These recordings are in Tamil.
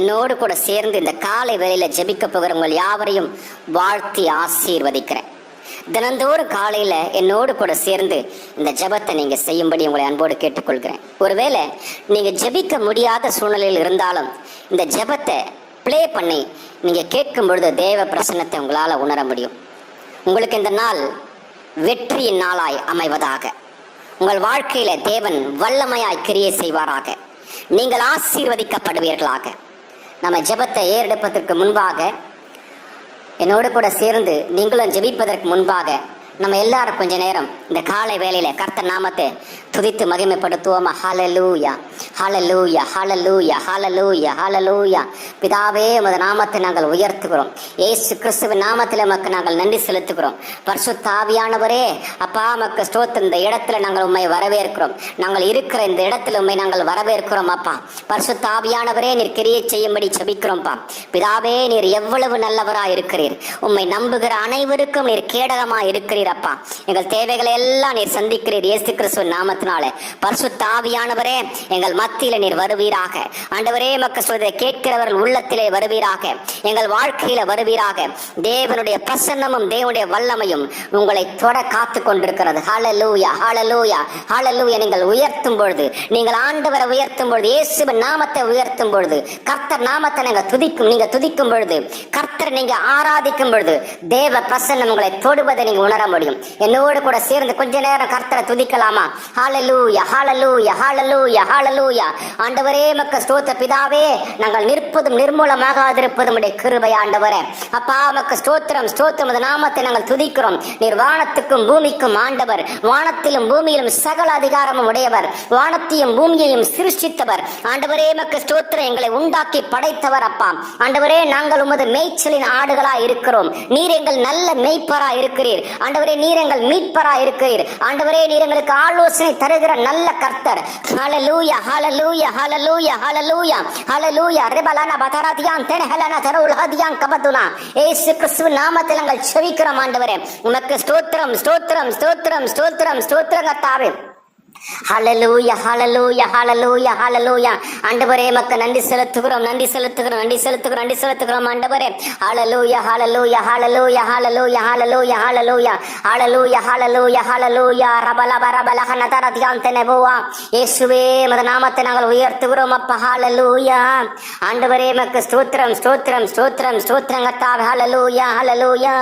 என்னோடு கூட சேர்ந்து இந்த காலை வேளையில ஜெபிக்க போகிற உங்கள் யாவரையும் வாழ்த்தி ஆசீர்வதிக்கிறேன். தினந்தோறும் காலையில என்னோடு கூட சேர்ந்து இந்த ஜெபத்தை நீங்க செய்யும்படி உங்களை அன்போடு கேட்டுக்கொள்கிறேன். ஒருவேளை நீங்க ஜெபிக்க முடியாத சூழ்நிலையில் இருந்தாலும் இந்த ஜெபத்தை பிளே பண்ணி நீங்க கேட்கும் பொழுது தேவ பிரசன்னத்தை உங்களால உணர முடியும். உங்களுக்கு இந்த நாள் வெற்றியின் நாளாய் அமைவதாக. உங்கள் வாழ்க்கையில தேவன் வல்லமையாய் கிரியை செய்வாராக. நீங்கள் ஆசீர்வதிக்கப்படுவீர்களாக. நம்ம ஜெபத்தை ஏறெடுப்பதற்கு முன்பாக என்னோடு கூட சேர்ந்து நீங்களும் ஜெபிப்பதற்கு முன்பாக நம்ம எல்லாரும் கொஞ்ச நேரம் இந்த காலை வேளையில கர்த்தர் நாமத்தை துதித்து மகிமைப்படுத்துவோமா? ஹல்லேலூயா, ஹல்லேலூயா, ஹல்லேலூயா, ஹல்லேலூயா, ஹல்லேலூயா. பிதாவே, உமது நாமத்தை நாங்கள் உயர்த்துகிறோம். இயேசு கிறிஸ்துவின் நாமத்தில் உமக்கு நாங்கள் நன்றி செலுத்துகிறோம். பரிசுத்த ஆவியானவரே, அப்பா உமக்கு ஸ்தோத்திரம். இந்த இடத்துல நாங்கள் உம்மை வரவேற்கிறோம். நாங்கள் இருக்கிற இந்த இடத்துல உம்மை நாங்கள் வரவேற்கிறோம். அப்பா பரிசுத்த ஆவியானவரே, நீர் கிரியை செய்யும்படி ஜெபிக்கிறோம்ப்பா. பிதாவே, நீர் எவ்வளவு நல்லவராய் இருக்கிறீர். உம்மை நம்புகிற அனைவருக்கும் நீர் கேடகமாய் இருக்கிறீர். அப்பா எங்கள் தேவைகளை எல்லாம் நீர் சந்திக்கிறீர். இயேசு கிறிஸ்துவின் நாமத்தினாலே பரிசுத்த ஆவியானவரே, எங்கள் மத்தியில நீர் வருவீராக. ஆண்டவரே, மக்கள் சொல்வதை கேட்கிறவர்கள் உள்ளத்திலே வருவீராக. எங்கள் வாழ்க்கையில வருவீராக. தேவனுடைய பிரசன்னமும் தேவனுடைய வல்லமையும் உங்களை தொட காத்து கொண்டிருக்கிறது. ஹல்லேலூயா, ஹல்லேலூயா, ஹல்லேலூயா. நீங்கள் உயர்த்தும் பொழுது, நீங்கள் ஆண்டவரை உயர்த்தும் பொழுது, இயேசுவின் நாமத்தை உயர்த்தும் பொழுது, கர்த்தர் நாமத்தை நீங்க துதிக்கும் பொழுது, கர்த்தர் நீங்க ஆராதிக்கும் பொழுது தேவ பிரசன்னம் உங்களை தொடுவதை நீங்க உணர முடியும். என்னோடு கூட சேர்ந்து கொஞ்ச நேரம் கர்த்தரை துதிக்கலாமா? ஹல்லேலூயா, ஹல்லேலூயா, ஹல்லேலூயா, ஹல்லேலூயா. ஆண்டவரே, மக்கள் ஸ்தோத்திர. பிதாவே, நாங்கள் நிற்பதும் நிர்மூலமாகாதிருப்பதும் உடைய கிருபை. ஆண்டவரே, அப்பா மக்கள் ஸ்தோத்திரம், ஸ்தோத்திரம். நாமத்தை நாங்கள் துதிக்கிறோம். நீர் வானத்துக்கும் பூமிக்கும் ஆண்டவர். வானத்திலும் பூமியிலும் சகல அதிகாரமும் உடையவர். வானத்தையும் பூமியையும் சிருஷ்டித்தவர். ஆண்டவரே, மக்கள் ஸ்தோத்திரம். எங்களை உண்டாக்கி படைத்தவர். அப்பா ஆண்டவரே, நாங்கள் உமது மேய்ச்சலின் ஆடுகளா இருக்கிறோம். நீர் எங்கள் நல்ல மேய்ப்பரா இருக்கிறீர். ஆண்டவரே, நீர் எங்கள் மீட்பரா இருக்கிறீர். ஆண்டவரே, நீர் எங்களுக்கு ஆலோசனை தருகிற நல்ல கர்த்தர். ஹல்லேலூயா, ஹல்லேலூயா, ஹல்லேலூயா, ஹல்லேலூயா, ஹல்லேலூயா. ரிபலனா பதராதியான் தெனஹலனா தருல் ஹதியான் கபதுனா. இயேசு கிறிஸ்துவின் நாமத்தில் நாங்கள் செபிக்கிறோம். ஆண்டவரே, உமக்கு ஸ்தோத்திரம், ஸ்தோத்திரம், ஸ்தோத்திரம், ஸ்தோத்திரம், ஸ்தோத்திரம் கர்த்தாவே. ஹல்லேலூயா, ஹல்லேலூயா, ஹல்லேலூயா, ஹல்லேலூயா. ஆண்டவரே, மக்க நன்றி செலுத்துகிறோம், நன்றி செலுத்துகிறோம், நன்றி செலுத்துகிறோம், நன்றி செலுத்துகிறோம். ஆண்டவரே, ஹல்லேலூயா, ஹல்லேலூயா, ஹல்லேலூயா, ஹல்லேலூயா, ஹல்லேலூயா, ஹல்லேலூயா, ஹல்லேலூயா, ஹல்லேலூயா, ஹல்லேலூயா. ரபலப ரபலஹன தரதியான் தெனபுவா. இயேசுவே, உமது நாமத்தை நாங்கள் உயர்த்துகிறோம். அப்பா ஹல்லேலூயா. ஆண்டவரே, மக்க ஸ்தோத்திரம், ஸ்தோத்திரம், ஸ்தோத்திரம், ஸ்தோத்திரம் கர்த்தாவே. ஹல்லேலூயா, ஹல்லேலூயா.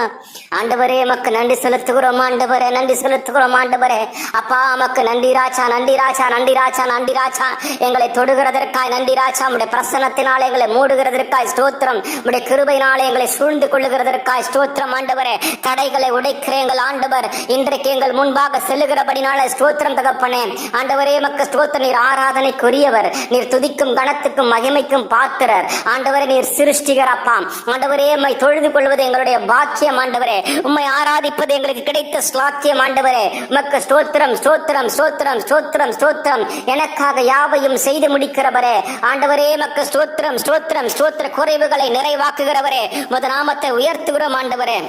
ஆண்டவரே, மக்க நன்றி செலுத்துகிறோம். ஆண்டவரே, நன்றி செலுத்துகிறோம். ஆண்டவரே, அப்பா மக்க நன்றி ராஜா, நன்றி ராஜா, நன்றி ராஜா, நன்றி ராஜா. எங்களை தொடுகிறதற்காய் நன்றி ராஜா. உடைய பிரசன்னத்தினாலே எங்களை மூடுகிறதற்காய் ஸ்தோத்திரம். உடைய கிருபையினாலே எங்களை சூழ்ந்து கொள்ளுகிறதற்காய் ஸ்தோத்திரம். ஆண்டவரே, தடைகளை உடைக்கிற எங்கள் ஆண்டவர் இன்றைக்கு எங்கள் முன்பாக செல்லுகிறபடினாலே ஸ்தோத்திரம் தகப்பனே. ஆண்டவரே, மக்க ஸ்தோத்திரம். நீர் ஆராதனைக்குரியவர். நீர் துதிக்கும் கணத்துக்கும் மகிமைக்கும் பாத்திரர். ஆண்டவரே, நீர் சிருஷ்டிகர். அப்பா ஆண்டவரே, உம்மை தொழுது கொள்வது எங்களுடைய பாக்கியம். ஆண்டவரே, உம்மை ஆராதிப்பது எங்களுக்கு கிடைத்த ஸ்லாக்கியம். ஆண்டவரே, மக்க ஸ்தோத்திரம், ஸ்தோத்திரம், ஸ்தோத்திரம், ஸ்தோத்திரம், ஸ்தோத்திரம். எனக்காக யாவையும் செய்து முடிக்கிறவரே. ஆண்டவரே, மக்க ஸ்தோத்திரம், ஸ்தோத்திரம், ஸ்தோத்திர. குறைவுகளை நிறைவாக்குகிறவரே, உமது நாமத்தை உயர்த்துகிறோம். ஆண்டவரே,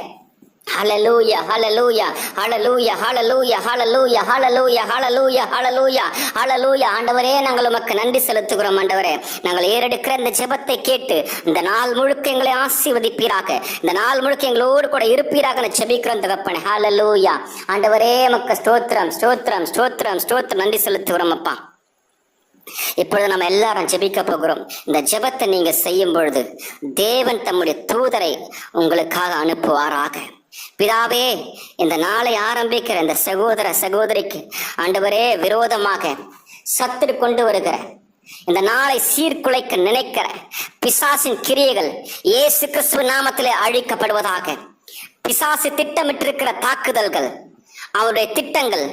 ஹல்லேலூயா, ஹல்லேலூயா, ஹல்லேலூயா, ஹல்லேலூயா, ஹல்லேலூயா, ஹல்லேலூயா, ஹல்லேலூயா, ஹல்லேலூயா, ஹல்லேலூயா. ஆண்டவரே, நாங்கள் உமக்கு நன்றி செலுத்துகிறோம். ஆண்டவரே, நாங்கள் ஏறெடுக்கிற இந்த ஜெபத்தை கேட்டு இந்த நாள் முழுக்க எங்களை ஆசீர்வதிப்பீராக. இந்த நாள் முழுக்க எங்களோடு கூட இருப்பீராக ஜெபிக்கிறோம் தகப்பனே. ஹல்லேலூயா. ஆண்டவரே, உமக்கு ஸ்தோத்திரம், ஸ்தோத்திரம், ஸ்தோத்திரம், ஸ்தோத்திரம். நன்றி செலுத்துகிறோம். அப்பா இப்பொழுது நம்ம எல்லாரும் ஜெபிக்க போகிறோம். இந்த ஜெபத்தை நீங்க செய்யும் பொழுது தேவன் தம்முடைய தூதரை உங்களுக்காக அனுப்புவாராக. பிதாவே, இந்த நாளை ஆரம்பிக்கிற இந்த சகோதர சகோதரிக்கு ஆண்டவரே விரோதமாக சத்துரு கொண்டு வருகிற இந்த நாளை சீர்குலைக்க நினைக்கிற பிசாசின் கிரியைகள் இயேசு கிறிஸ்துவ நாமத்திலே அழிக்கப்படுவதாக. பிசாசு திட்டமிட்டிருக்கிற தாக்குதல்கள், அவருடைய திட்டங்கள்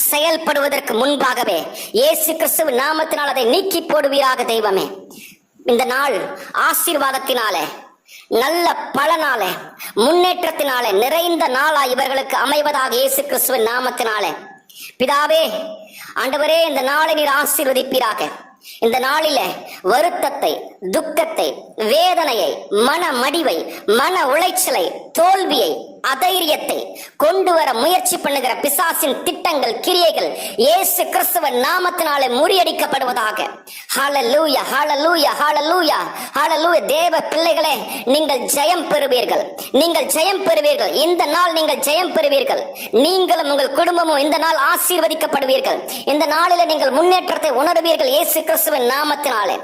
செயல்படுவதற்கு முன்பாகவே இயேசு கிறிஸ்துவ நாமத்தினால் அதை நீக்கி போடுவீராக. தெய்வமே, இந்த நாள் ஆசீர்வாதத்தினாலே, நல்ல பலனாலே, முன்னேற்றத்தினாலே நிறைந்த நாளா இவர்களுக்கு அமைவதாக இயேசு கிறிஸ்துவின் நாமத்தினாலே. பிதாவே, ஆண்டவரே, இந்த நாளை நீர் ஆசீர்வதிப்பீராக. இந்த நாளில வருத்தத்தை, துக்கத்தை, வேதனையை, மன மடிவை, மன உளைச்சலை, தோல்வியை, அதைரியத்தை கொண்டு வர முயற்சி பண்ணுகிற பிசாசின் திட்டங்கள், கிரியைகள் இயேசு கிறிஸ்துவின் நாமத்தினாலே முறியடிக்கப்படுவதாக. ஹல்லேலூயா, ஹல்லேலூயா, ஹல்லேலூயா, ஹல்லேலூயா. தேவ பிள்ளைகளே, நீங்கள் ஜெயம் பெறுவீர்கள், நீங்கள் ஜெயம் பெறுவீர்கள். இந்த நாள் நீங்கள் ஜெயம் பெறுவீர்கள். நீங்களும் உங்கள் குடும்பமும் இந்த நாள் ஆசீர்வதிக்கப்படுவீர்கள். இந்த நாளில் நீங்கள் முன்னேற்றத்தை உணர்வீர்கள் இயேசு கிறிஸ்துவின் நாமத்தினாலே.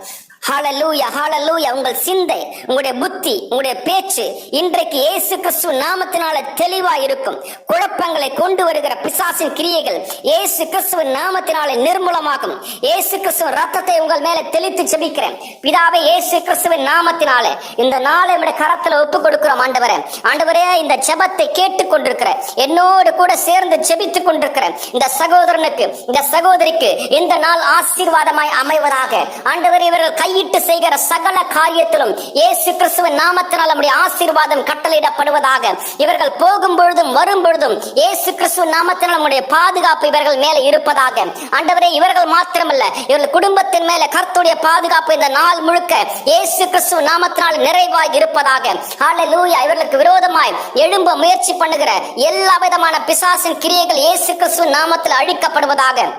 ஹல்லேலூயா, ஹல்லேலூயா. உங்கள் சிந்தை, உங்களுடைய புத்தி, உங்களுடைய பேச்சு இன்றைக்கு இயேசு கிறிஸ்து நாமத்தினால தெளிவா இருக்கும். குழப்பங்களை கொண்டு வருகிற பிசாசின் கிரியைகள் இயேசு கிறிஸ்துவின் நாமத்தினாலே நிர்மூலமாகும். இயேசு கிறிஸ்துவின் ரத்தத்தை உங்கள் மேல தெளித்து ஜெபிக்கிறேன். பிதாவே, இயேசு கிறிஸ்துவின் நாமத்தினாலே இந்த நாளை நம்முடைய கரத்துல ஒப்பு கொடுக்கிறோம். ஆண்டவரே, ஆண்டவரே, இந்த ஜெபத்தை கேட்டுக் கொண்டிருக்கிற, என்னோடு கூட சேர்ந்து ஜெபித்துக் கொண்டிருக்கிற இந்த சகோதரனுக்கு, இந்த சகோதரிக்கு இந்த நாள் ஆசீர்வாதமாய் அமைவதாக. ஆண்டவரே, இவர்கள் கையிட்டு செய்கிற சகல காரியத்திலும் இயேசு கிறிஸ்துவின் நாமத்தினால் நம்முடைய ஆசீர்வாதம் கட்டளையிடப்படுவதாக. இவர்கள் போகும் பொழுதும் வரும் பொழுதும் இயேசு கிறிஸ்துவின் நாமத்தினால் நம்முடைய பாதுகாப்பு இவர்கள் மேல இருப்பதாக. ஆண்டவரே, இவர்கள் மாத்திரமல்ல, இவர்கள் குடும்பத்தின் மேல கர்த்தருடைய பாதுகாப்பு இந்த நாள் முழுக்க இயேசு கிறிஸ்துவின் நாமத்தினால் நிறைவாய் இருப்பதாக. ஹல்லேலூயா. இவர்களுக்கு விரோதமாய் எழும்ப முயற்சி பண்ணுகிற எல்லா விதமான பிசாசின் கிரியைகள் இயேசு கிறிஸ்துவின் நாமத்தில் அழிக்கப்படுவதாக.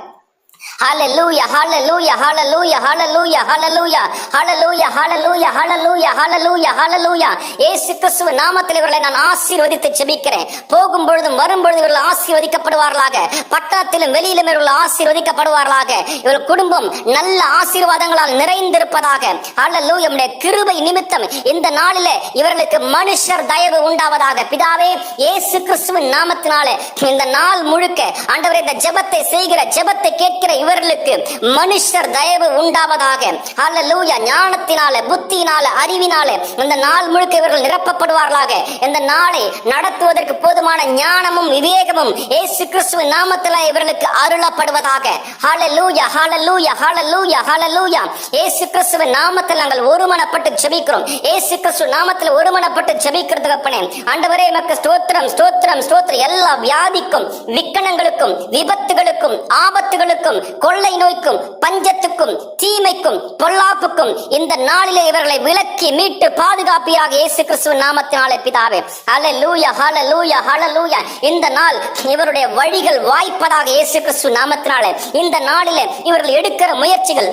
Hallelujah, hallelujah, hallelujah, hallelujah, hallelujah, hallelujah, hallelujah, hallelujah, hallelujah, hallelujah. இயேசு கிறிஸ்துவின் நாமத்தில் இவர்களை நான் ஆசீர்வதித்து ஜெபிக்கிறேன். போகும் பொழுதும் வரும் பொழுதும் இவர்கள் ஆசீர்வதிக்கப்படுவார்களாக. பட்டணத்திலும் வெளியிலும் இவர்கள் ஆசீர்வதிக்கப்படுவார்களாக. இவர்கள் குடும்பம் நல்ல ஆசீர்வாதங்களால் நிறைந்திருப்பதாக. ஹல்லேலூயா. நம்முடைய கிருபை நிமித்தம் இந்த நாளிலே இவர்களுக்கு மனுஷர் தயவு உண்டாவதாக. பிதாவே, இயேசு கிறிஸ்துவின் நாமத்தினாலே இந்த நாள் முழுக்க ஆண்டவரே, இந்த ஜெபத்தை செய்கிற, ஜெபத்தை கேட்கிற இவர்களுக்கு மனுஷர் தயவு உண்டாவதாக. ஹல்லேலூயா. ஞானத்தினால, புத்தியினால, அறிவினால இந்த நாள் முழுக்க இவர்கள் நிரப்பப்படுவார்களாக. இந்த நாளை நடத்துவதற்கு போதுமான ஞானமும் விவேகமும் இயேசு கிறிஸ்துவின் நாமத்தில் இவர்களுக்கு அருளப்படுவதாக. ஹல்லேலூயா, ஹல்லேலூயா, ஹல்லேலூயா, ஹல்லேலூயா. இயேசு கிறிஸ்துவின் நாமத்தில் நாங்கள் ஒருமனப்பட்டு ஜெபிக்கிறோம். இயேசு கிறிஸ்து நாமத்தில் ஒருமனப்பட்டு ஜெபிக்கிறதுக்கு அப்பனே, ஆண்டவரே, உமக்கு ஸ்தோத்திரம், ஸ்தோத்திரம், ஸ்தோத்திரம். எல்லா வியாதிக்கும், விக்கனங்களுக்கும், விபத்துகளுக்கும், ஆபத்துகளுக்கும், கொள்ளை நோய்க்கும், பஞ்சத்துக்கும், தீமைக்கும், பொல்லாப்புக்கும் இந்த நாளிலே இவர்களை விலக்கி மீட்டு பாதுகாப்பீராக இயேசு கிறிஸ்துவின் நாமத்தினாலே பிதாவே. ஹல்லேலூயா, ஹல்லேலூயா, ஹல்லேலூயா. இந்த நாள் இவருடைய வழிகள் வாய்ப்பதாக இயேசு கிறிஸ்து நாமத்தினாலே. இந்த நாளிலே இவர்கள் எடுக்கிற முயற்சிகள்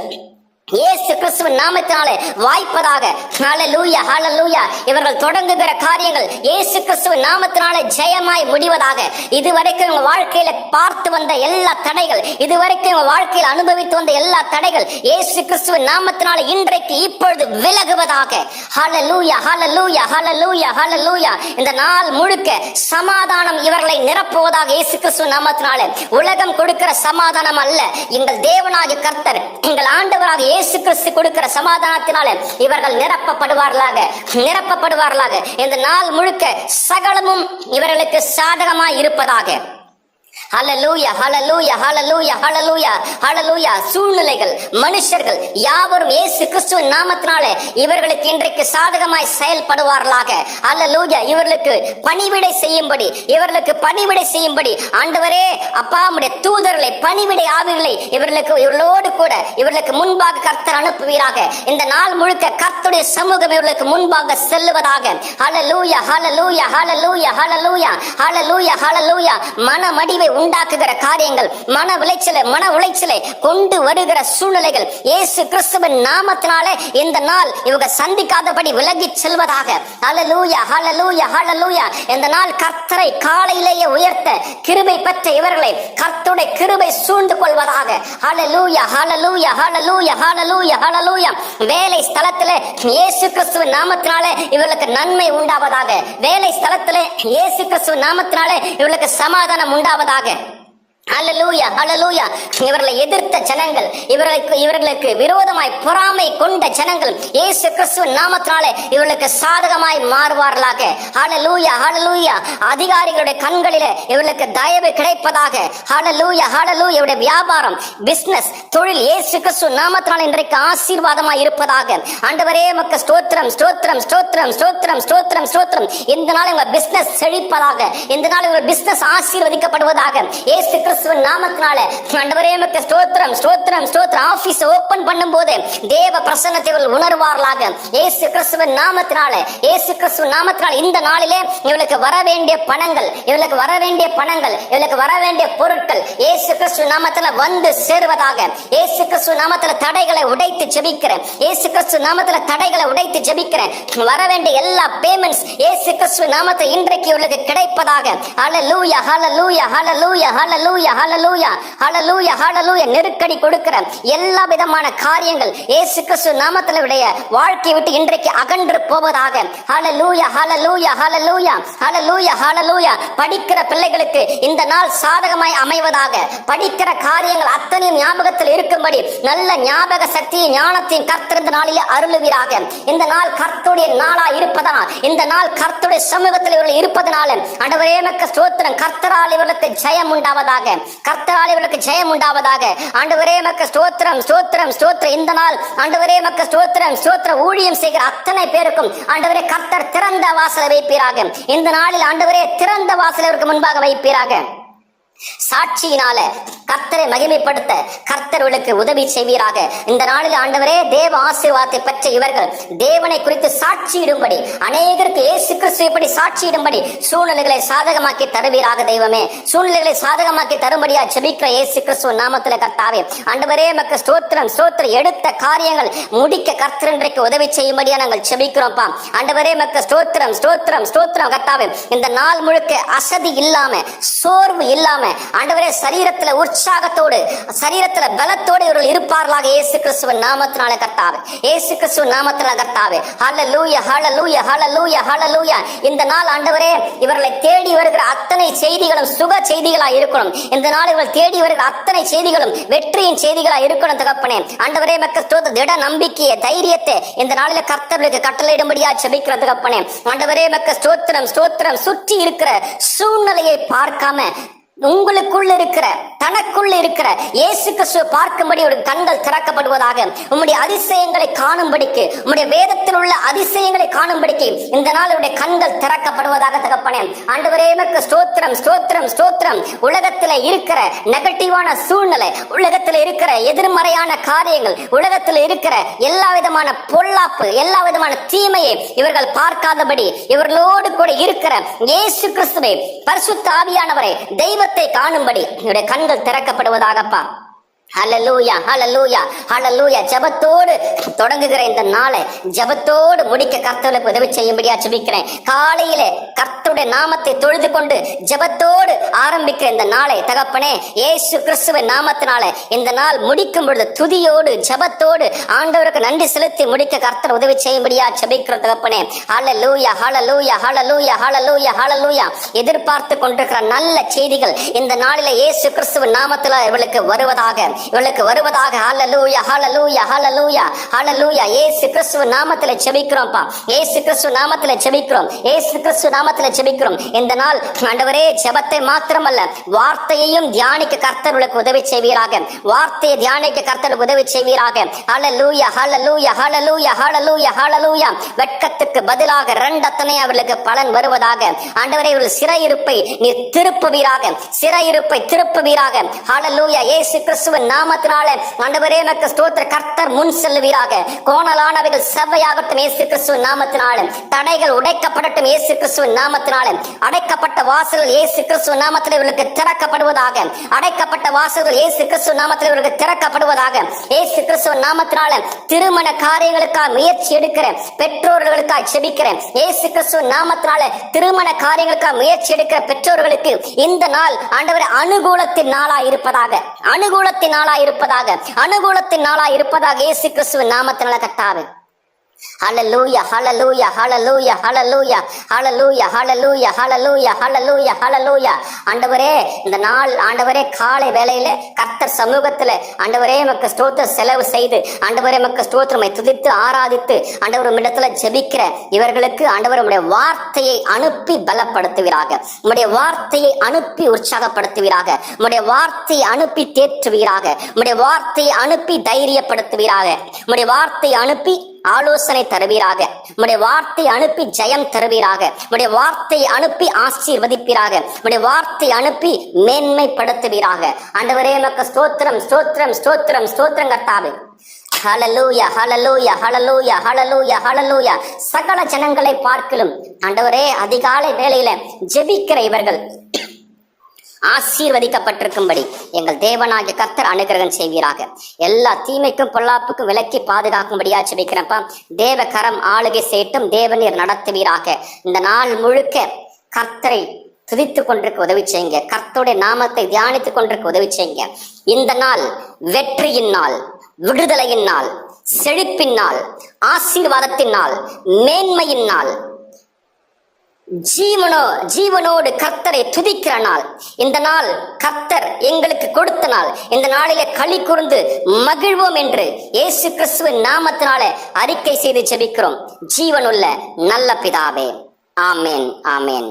இயேசு கிறிஸ்துவின் நாமத்தினாலே வாய்ப்பதாக. ஹல்லேலூயா, ஹல்லேலூயா. இவர்கள் தொடங்குகிற காரியங்கள் இயேசு கிறிஸ்துவின் நாமத்தினாலே ஜெயமாய் முடிவதாக. இதுவரைக்கும் உங்க வாழ்க்கையில பார்த்து வந்த எல்லா தடைகள், இதுவரைக்கும் உங்க வாழ்க்கையில் அனுபவித்து வந்த எல்லா தடைகள் இயேசு கிறிஸ்துவின் நாமத்தினாலே இன்றைக்கு இப்பொழுது விலகுவதாக. ஹல்லேலூயா, ஹல்லேலூயா, ஹல்லேலூயா, ஹல்லேலூயா. இந்த நாள் முழுக்க சமாதானம் இவர்களை நிரப்புவதாக இயேசு கிறிஸ்துவின் நாமத்தினாலே. உலகம் கொடுக்கிற சமாதானம் அல்ல, எங்கள் தேவனாகிய கர்த்தர், எங்கள் ஆண்டவராக இயேசு கிறிஸ்து கொடுக்கிற சமாதானத்தினால இவர்கள் நிரப்பப்படுவார்களாக, நிரப்பப்படுவார்களாக. இந்த நாள் முழுக்க சகலமும் இவர்களுக்கு சாதகமாய் இருப்பதாக. ஹல்லேலூயா, ஹல்லேலூயா, ஹல்லேலூயா, ஹல்லேலூயா, ஹல்லேலூயா. சூழ்நிலைகள், மனுஷர்கள் யாவரும் இயேசு கிறிஸ்துவின் நாமத்தினாலே இவர்களுக்கு இன்றைக்கு சாதகமாய் செயல்படுவார்களாக. ஹல்லேலூயா. இவர்களுக்கு பணிவிடை செய்யும்படி, இவர்களுக்கு பணிவிடை செய்யும்படி ஆண்டவரே, அப்பா, உம்முடைய தூதர்களை, பணிவிடை ஆவிகளை இவர்களுக்கு, இவர்களோடு கூட இவர்களுக்கு முன்பாக கர்த்தர் அனுப்புவீராக. இந்த நாள் முழுக்க கர்த்தருடைய சமூகம் இவர்களுக்கு முன்பாக செல்லுவதாக. ஹல்லேலூயா, ஹல்லேலூயா, ஹல்லேலூயா, ஹல்லேலூயா, ஹல்லேலூயா, ஹல்லேலூயா. மனமடிவை உண்டாக்குகிற காரியங்கள், மன உளைச்சலை கொண்டு வருகிற சூழ்நிலைகள் இயேசு கிறிஸ்துவின் நாமத்தினாலே இந்த நாள் இவங்க சந்திக்காதபடி விலகி செல்வதாக. ஹல்லேலூயா, ஹல்லேலூயா, ஹல்லேலூயா. இந்த நாள் கர்த்தரை காலையிலேயே உயர்த்த கிருபை பெற்ற இவர்களை கர்த்தருடைய கிருபை சூழ்ந்து கொள்வதாக. ஹல்லேலூயா, ஹல்லேலூயா, ஹல்லேலூயா, ஹல்லேலூயா, ஹல்லேலூயா. வேலை ஸ்தலத்திலே இயேசு கிறிஸ்துவின் நாமத்தினாலே இவர்களுக்கு நன்மை உண்டாவதாக. வேலை ஸ்தலத்திலே இயேசு கிறிஸ்துவின் நாமத்தினாலே இவர்களுக்கு சமாதானம் உண்டாவதாக. ஹல்லேலூயா, ஹல்லேலூயா. இவர்களை எதிர்த்த ஜனங்கள், இவர்களுக்கு விரோதமாய் பொறாமை கொண்ட ஜனங்கள் இயேசு கிறிஸ்துவின் நாமத்தினாலே இவர்களுக்கு சாதகமாய் மாறுவார்களாக. ஹல்லேலூயா, ஹல்லேலூயா. அதிகாரிகளுடைய கண்களிலே இவர்களுக்கு தயவு கிடைப்பதாக. ஹல்லேலூயா, ஹல்லேலூயா. இவருடைய வியாபாரம், பிசினஸ், தொழில் இயேசு கிறிஸ்துவின் நாமத்தினாலே இன்றைக்கு ஆசீர்வாதமாய் இருப்பதாக. ஆண்டவரே, உமக்கு ஸ்தோத்திரம், ஸ்தோத்திரம், ஸ்தோத்திரம், ஸ்தோத்திரம், ஸ்தோத்திரம், ஸ்தோத்திரம். இந்த நாள் உங்க பிசினஸ் செழிப்பதாக. இந்த நாள் உங்கள் பிசினஸ் ஆசீர்வதிக்கப்படுவதாக. இயேசு கிறிஸ்து கிறிஸ்துவின் நாமத்தினால ஆண்டவரே உமக்கு ஸ்தோத்திரம் ஸ்தோத்திரம் ஸ்தோத்திரம். ஆபீஸ் ஓபன் பண்ணும்போது தேவ பிரசன்னத்தை இவர்கள் உணர்வார்களாக. இயேசு கிறிஸ்துவின் நாமத்தினால, இயேசு கிறிஸ்துவின் நாமத்தினால இந்த நாளிலே இவளுக்கு வர வேண்டிய பணங்கள், இவளுக்கு வர வேண்டிய பணங்கள், இவளுக்கு வர வேண்டிய பொருட்கள் இயேசு கிறிஸ்து நாமத்துல வந்து சேருவதாக. இயேசு கிறிஸ்து நாமத்துல தடைகளை உடைத்து ஜெபிக்கிறேன். இயேசு கிறிஸ்து நாமத்துல தடைகளை உடைத்து ஜெபிக்கிறேன். வர வேண்டிய எல்லா பேமெண்ட்ஸ் இயேசு கிறிஸ்து நாமத்தில் இன்றைக்கு இவளுக்கு கிடைப்பதாக. ஹல்லேலூயா ஹல்லேலூயா ஹல்லேலூயா ஹல்லேலூயா ஹல்லேலூயா ஹல்லேலூயா ஹல்லேலூயா. நெருக்கடி கொடுக்கிற எல்லா விதமான காரியங்கள் இயேசு கிறிஸ்து நாமத்தில் உடைய வாழ்க்கையை விட்டு இன்றைக்கு அகன்று போவதாக. ஹல்லேலூயா ஹல்லேலூயா ஹல்லேலூயா ஹல்லேலூயா ஹல்லேலூயா. படிக்கிற பிள்ளைகளுக்கு இந்த நாள் சாதகமாய் அமைவதாக. படிக்கிற காரியங்கள் அத்தனையும் ஞாபகத்தில் இருக்கும்படி நல்ல ஞாபக சக்தியை ஞானத்தின் கர்த்தர் இந்த நாளிலே அருளுவீராக. இந்த நாள் கர்த்தருடைய நாளா இருப்பதனால், இந்த நாள் கர்த்தருடைய சமூகத்தில் இவர்கள் இருப்பதனால ஆண்டவரே உமக்கு ஸ்தோத்திரம். கர்த்தரால் இவர்களுக்கு ஜெயம் உண்டாவதாக. கர்த்தரால் இவர்களுக்கு ஜெயம் உண்டாவதாக. ஆண்டவரே உமக்கு ஸ்தோத்திரம் ஸ்தோத்திரம் ஸ்தோத்திரம். இந்த நாள் ஆண்டவரே உமக்கு ஸ்தோத்திரம் ஸ்தோத்திரம். ஊழியம் செய்கிற அத்தனை பேருக்கும் ஆண்டவரே கர்த்தர் திறந்த வாசலை வைப்பீராக. இந்த நாளில் ஆண்டவரே திறந்த வாசலை அவருக்கு முன்பாக வைப்பீராக. சாட்சியினால கர்த்தரை மகிமைப்படுத்த கர்த்தர்களுக்கு உதவி செய்வீராக. இந்த நாளில் ஆண்டவரே தேவ ஆசீர்வாதத்தை பெற்ற இவர்கள் தேவனை குறித்து சாட்சியிடும்படி, அநேகருக்கு இயேசு கிறிஸ்துவைப்படி சாட்சியிடும்படி சூழ்நிலைகளை சாதகமாக்கி தருவீராக. தெய்வமே, சூழ்நிலைகளை சாதகமாக்கி தரும்படியா ஜெபிக்கிற இயேசு கிறிஸ்துவ நாமத்தில் கர்த்தாவே ஆண்டவரே உமக்கு ஸ்தோத்திரம் ஸ்தோத்திரம். எடுத்த காரியங்கள் முடிக்க கர்த்தர் இன்றைக்கு உதவி செய்யும்படியா நாங்கள் ஜெபிக்கிறோம்ப்பா. ஆண்டவரே உமக்கு ஸ்தோத்திரம் ஸ்தோத்திரம் ஸ்தோத்திரம் கர்த்தாவே. இந்த நாள் முழுக்க அசதி இல்லாம, சோர்வு இல்லாம ஆண்டவரே சரீரத்துல உற்சாகத்தோடு, சரீரத்துல பலத்தோடு இவர்கள் இருப்பார்களாக. இயேசு கிறிஸ்துவின் நாமத்தினால கர்த்தாவே, இயேசு கிறிஸ்துவின் நாமத்தினால கர்த்தாவே. ஹல்லேலூயா ஹல்லேலூயா ஹல்லேலூயா ஹல்லேலூயா. இந்த நாள் ஆண்டவரே இவர்களை தேடி வருகிற அத்தனை செய்திகளும் சுக செய்திகளா இருக்கணும். இந்த நாள் இவர்கள் தேடி வருகிற அத்தனை செய்திகளும் வெற்றியின் செய்திகளா இருக்கணும் தகப்பனே. ஆண்டவரே உமக்கு ஸ்தோத்திரம். திட நம்பிக்கையை, தைரியத்தை இந்த நாளில கர்த்தர்களுக்கு கட்டளையிடும்படியா ஜெபிக்கிற தகப்பனே. ஆண்டவரே உமக்கு ஸ்தோத்திரம் ஸ்தோத்திரம். சுற்றி இருக்கிற சூழ்நிலையை பார்க்காம உங்களுக்குள்ள இருக்கிற, தனக்குள்ள இருக்கிற இயேசு கிறிஸ்துவை பார்க்கும்படி ஒரு கண்கள் திறக்கப்படுவதாக. உம்முடைய அதிசயங்களை காணும்படிக்கு, உம்முடைய வேதத்தில் உள்ள அதிசயங்களை காணும்படிக்கு இந்த நாள் உடைய கண்கள் திறக்கப்படுவதாக தகப்பனே. ஆண்டவரே உமக்கு ஸ்தோத்திரம் ஸ்தோத்திரம் ஸ்தோத்திரம். உலகத்துல இருக்கிற நெகட்டிவான சூழ்நிலை, உலகத்துல இருக்கிற எதிர்மறையான காரியங்கள், உலகத்துல இருக்கிற எல்லா விதமான பொல்லாப்பு, எல்லா விதமான தீமையை இவர்கள் பார்க்காதபடி இவர்களோடு கூட இருக்கிற இயேசு கிறிஸ்துவை, பரிசுத்த ஆவியானவரை, தெய்வ காணும்படி என்னுடைய கண்கள் திறக்கப்படுவதாகப்பா. ஹல்லேலூயா ஹல்லேலூயா ஹல்லேலூயா. ஜெபத்தோடு தொடங்குகிற இந்த நாளை ஜெபத்தோடு முடிக்க கர்த்தருக்கு உதவி செய்யும்படியா ஜெபிக்கிறேன். காலையிலே கர்த்தருடைய நாமத்தை தொழுது கொண்டு ஜெபத்தோடு ஆரம்பிக்கிற இந்த நாளை தகப்பனே இயேசு கிறிஸ்துவின் நாமத்தினால இந்த நாள் முடிக்கும் பொழுது துதியோடு ஜெபத்தோடு ஆண்டவருக்கு நன்றி செலுத்தி முடிக்க கர்த்தர் உதவி செய்யும்படியா ஜெபிக்கிற தகப்பனே. ஹல்லேலூயா ஹல்லேலூயா ஹல்லேலூயா ஹல்லேலூயா ஹல்லேலூயா. எதிர்பார்த்து கொண்டிருக்கிற நல்ல செய்திகள் இந்த நாளில இயேசு கிறிஸ்துவின் நாமத்தில இவளுக்கு வருவதாக, இவளுக்கு வருவதாக. ஹல்லேலூயா ஹல்லேலூயா ஹல்லேலூயா ஹல்லேலூயா. இயேசு கிறிஸ்து நாமத்திலே ஜெபிக்கிறோம்ப்பா. இயேசு கிறிஸ்து நாமத்திலே ஜெபிக்கிறோம். இயேசு கிறிஸ்து நாமத்திலே ஜெபிக்கிறோம். இந்த நாள் ஆண்டவரே ஜெபத்தை மாத்திரமல்ல, வார்த்தையையும் தியானிக்க கர்த்தருக்கு உதவி செய்வீராக. வார்த்தையை தியானிக்க கர்த்தருக்கு உதவி செய்வீராக. ஹல்லேலூயா ஹல்லேலூயா ஹல்லேலூயா ஹல்லேலூயா ஹல்லேலூயா. வெட்கத்துக்கு பதிலாக இரண்டத்தனை அவர்களுக்கு பலன் வருவதாக. ஆண்டவரே இவர்கள் சிறையிருப்பை நீர் திருப்புவீராக, சிறையிருப்பை திருப்புவீராக. ஹல்லேலூயா. இயேசு கிறிஸ்துவின் நாமத்தினாலே ஆண்டவரே உமக்கு ஸ்தோத்திர. கர்த்தர் முன் செல்லுவீராக. கோணலானவைகள் செவ்வையாகட்டும் இயேசு கிறிஸ்துவின் நாமத்தினாலே. தடைகள் உடைக்கப்படட்டும் இயேசு கிறிஸ்துவின் நாமத்தினாலே. அடைக்கப்பட்ட வாசல்கள் இயேசு கிறிஸ்துவின் நாமத்திலே இவர்களுக்கு திறக்கப்படுவதாக. அடைக்கப்பட்ட வாசல்கள் இயேசு கிறிஸ்துவின் நாமத்திலே இவர்களுக்கு திறக்கப்படுவதாக. இயேசு கிறிஸ்துவின் நாமத்தினாலே திருமண காரியங்களுக்காக முயற்சி எடுக்கிறேன் பெற்றோர்களுக்காக ஜெபிக்கிறேன். இயேசு கிறிஸ்துவின் நாமத்தினாலே திருமண காரியங்களுக்காக முயற்சி எடுக்கிற பெற்றோர்களுக்கு இந்த நாள் ஆண்டவரே அனுகூலத்தின் நாளா இருப்பதாக, அனுகூலத்தின் நாளா இருப்பதாக, அனுகூலத்தின் நாளா இருப்பதாக இயேசு கிறிஸ்துவின் நாமத்தினால கர்த்தாவே. ஹல்லேலூயா ஹல்லேலூயா ஹல்லேலூயா ஹல்லேலூயா ஹல்லேலூயா ஹல்லேலூயா ஹல்லேலூயா ஹல்லேலூயா ஹல்லேலூயா. ஆண்டவரே இந்த நாள் ஆண்டவரே காலை வேளையில கர்த்தர் சமூகத்துல ஆண்டவரே உமக்கு ஸ்தோத்திர செலவு செய்து ஆண்டவரே உமக்கு ஸ்தோத்திரமை துதித்து ஆராதித்து ஆண்டவர் உம்மிடத்துல ஜெபிக்கிற இவர்களுக்கு ஆண்டவர் உம்முடைய வார்த்தையை அனுப்பி பலப்படுத்துவீராக. உம்முடைய வார்த்தையை அனுப்பி உற்சாகப்படுத்துவீராக. உம்முடைய வார்த்தையை அனுப்பி தேற்றுவீராக. உம்முடைய வார்த்தையை அனுப்பி தைரியப்படுத்துவீராக. உம்முடைய வார்த்தையை அனுப்பி ஆலோசனை தருவீராக. உம்முடைய வார்த்தை அனுப்பி ஜெயம் தருவீராக. உம்முடைய வார்த்தை அனுப்பி ஆசீர்வதிப்பீராக. உம்முடைய வார்த்தை அனுப்பி மேன்மைப்படுத்துவீராக. ஆண்டவரே உமக்கு ஸ்தோத்திரம் ஸ்தோத்திரம் ஸ்தோத்திரம் ஸ்தோத்திரம் கர்த்தாவே. ஹல்லேலூயா ஹல்லேலூயா ஹல்லேலூயா ஹல்லேலூயா ஹல்லேலூயா. சகல ஜனங்களை பார்க்கலும் ஆண்டவரே அதிகாலை வேளையில ஜெபிக்கிற இவர்கள் ஆசீர்வதிக்கப்பட்டிருக்கும்படி எங்கள் தேவனாகிய கர்த்தர் அனுகிரகம் செய்வீராக. எல்லா தீமைக்கும் பொல்லாப்புக்கும் விலக்கி பாதுகாக்கும்படியா ஜெபிக்கிறப்பா. தேவ கரம் ஆளுகை செய்யட்டும். தேவநீர் நடத்துவீராக. இந்த நாள் முழுக்க கர்த்தரை துதித்துக் கொண்டிருக்க உதவி செய்யுங்க. கர்த்தருடைய நாமத்தை தியானித்துக் கொண்டிருக்க உதவி செய்யுங்க. இந்த நாள் வெற்றியின் நாள், விடுதலையின் நாள், செழிப்பின் நாள், ஆசீர்வாதத்தின் நாள், மேன்மையின் நாள், ஜீவனோடு கர்த்தரை துதிக்கிற நாள். இந்த நாள் கர்த்தர் எங்களுக்கு கொடுத்த நாள். இந்த நாளிலே களி கூர்ந்து மகிழ்வோம் என்று இயேசு கிறிஸ்துவின் நாமத்தினாலே அறிக்கை செய்து ஜெபிக்கிறோம். ஜீவனுள்ள நல்ல பிதாவே, ஆமேன் ஆமேன்.